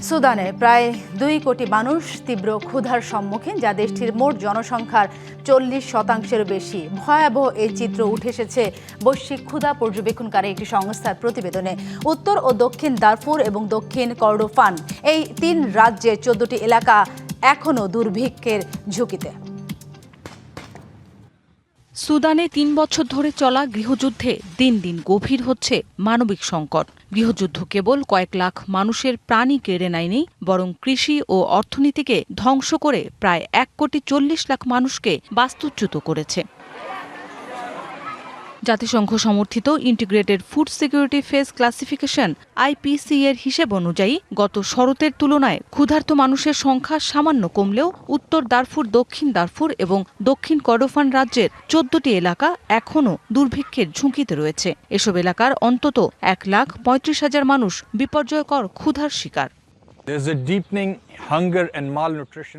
সুদানে প্রায় 2 কোটি মানুষ তীব্র ক্ষুধার সম্মুখীন, যা দেশটির মোট জনসংখ্যার 40% বেশি। ভয়াবহ এই চিত্র উঠে এসেছে বৈশ্বিক ক্ষুধা পর্যবেক্ষণকারী একটি সংস্থার প্রতিবেদনে। উত্তর ও দক্ষিণ দারফুর এবং দক্ষিণ কর্ডোফান, এই 3 রাজ্যের 14টি এলাকা এখনও দুর্ভিক্ষের ঝুঁকিতে। সুদানে 3 বছর ধরে চলা গৃহযুদ্ধে দিন দিন গভীর হচ্ছে মানবিক সংকট। গৃহযুদ্ধ কেবল কয়েক লাখ মানুষের প্রাণী কেড়ে নেয়নি, বরং কৃষি ও অর্থনীতিকে ধ্বংস করে প্রায় 1,40,00,000 মানুষকে বাস্তুচ্যুত করেছে। জাতিসংঘ সমর্থিত integrated food security phase classification IPC এর হিসেব অনুযায়ী গত শরতের তুলনায় ক্ষুধার্ত মানুষের সংখ্যা সামান্য কমলেও উত্তর দারফুর, দক্ষিণ দারফুর এবং দক্ষিণ কর্ডোফান রাজ্যের 14টি এলাকা এখনও দুর্ভিক্ষের ঝুঁকিতে রয়েছে। এসব এলাকার অন্তত 1,35,000 মানুষ বিপর্যয়কর ক্ষুধার শিকার।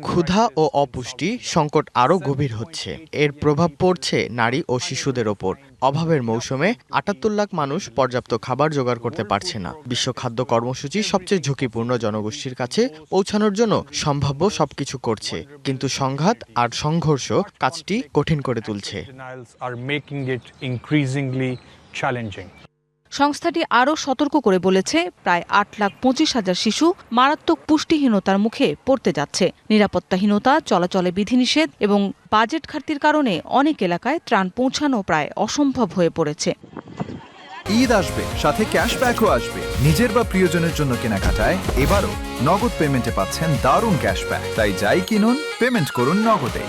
ক্ষুধা ও অপুষ্টি সংকট আরও গভীর হচ্ছে। এর প্রভাব পড়ছে নারী ও শিশুদের ওপর। অভাবের মৌসুমে 78 লাখ মানুষ পর্যাপ্ত খাবার জোগাড় করতে পারছে না। বিশ্ব খাদ্য কর্মসূচি সবচেয়ে ঝুঁকিপূর্ণ জনগোষ্ঠীর কাছে পৌঁছানোর জন্য সম্ভাব্য সবকিছু করছে, কিন্তু সংঘাত আর সংঘর্ষ কাজটি কঠিন করে তুলছে। সংস্থাটি আরও সতর্ক করে বলেছে, প্রায় 8,25,000 শিশু মারাত্মক পুষ্টিহীনতার মুখে পড়তে যাচ্ছে। নিরাপত্তাহীনতা, চলাচলে বিধিনিষেধ এবং বাজেট ঘাটতির কারণে অনেক এলাকায় ত্রাণ পৌঁছানো প্রায় অসম্ভব হয়ে পড়েছে। ঈদ আসবে, সাথে ক্যাশব্যাকও আসবে। নিজের বা প্রিয়জনের জন্য কেনাকাটায় এবারও নগদ পেমেন্টে পাচ্ছেন দারুণ ক্যাশব্যাক। তাই যাই কিনুন, পেমেন্ট করুন নগদে।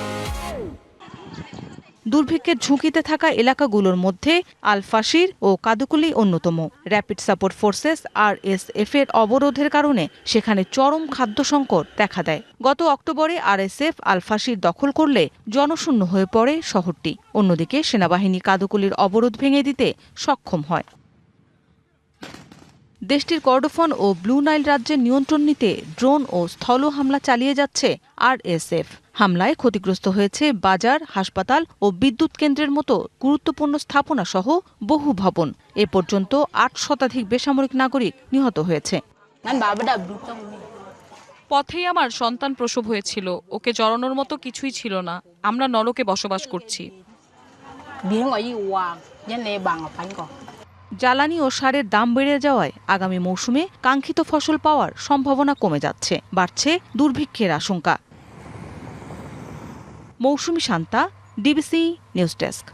দুর্ভিক্ষের ঝুঁকিতে থাকা এলাকাগুলোর মধ্যে আল ফাশির ও কাদুকুলি অন্যতম। র্যাপিড সাপোর্ট ফোর্সেস RSF এর অবরোধের কারণে সেখানে চরম খাদ্য সংকট দেখা দেয়। গত অক্টোবরে RSF আল ফাশির দখল করলে জনশূন্য হয়ে পড়ে শহরটি। অন্যদিকে সেনাবাহিনী কাদুকুলির অবরোধ ভেঙে দিতে সক্ষম হয়। দেশটির কর্ডোফান ও ব্লু নাইল রাজ্যের নিয়ন্ত্রণ নিতে ড্রোন ও স্থল হামলা চালিয়ে যাচ্ছে RSF। হামলায় ক্ষতিগ্রস্ত হয়েছে বাজার, হাসপাতাল ও বিদ্যুৎ কেন্দ্রের মতো গুরুত্বপূর্ণ স্থাপনা সহ বহু ভবন। এ পর্যন্ত 8 শতাধিক বেসামরিক নাগরিক নিহত হয়েছে। পথেই আমার সন্তান প্রসব হয়েছিল। ওকে জড়ানোর মতো কিছুই ছিল না। আমরা নরকে বসবাস করছি। জ্বালানি ও সারের দাম বেড়ে যাওয়ায় আগামী মৌসুমে কাঙ্ক্ষিত ফসল পাওয়ার সম্ভাবনা কমে যাচ্ছে। বাড়ছে দুর্ভিক্ষের আশঙ্কা। মৌসুমী শান্তা, DBC নিউজ ডেস্ক।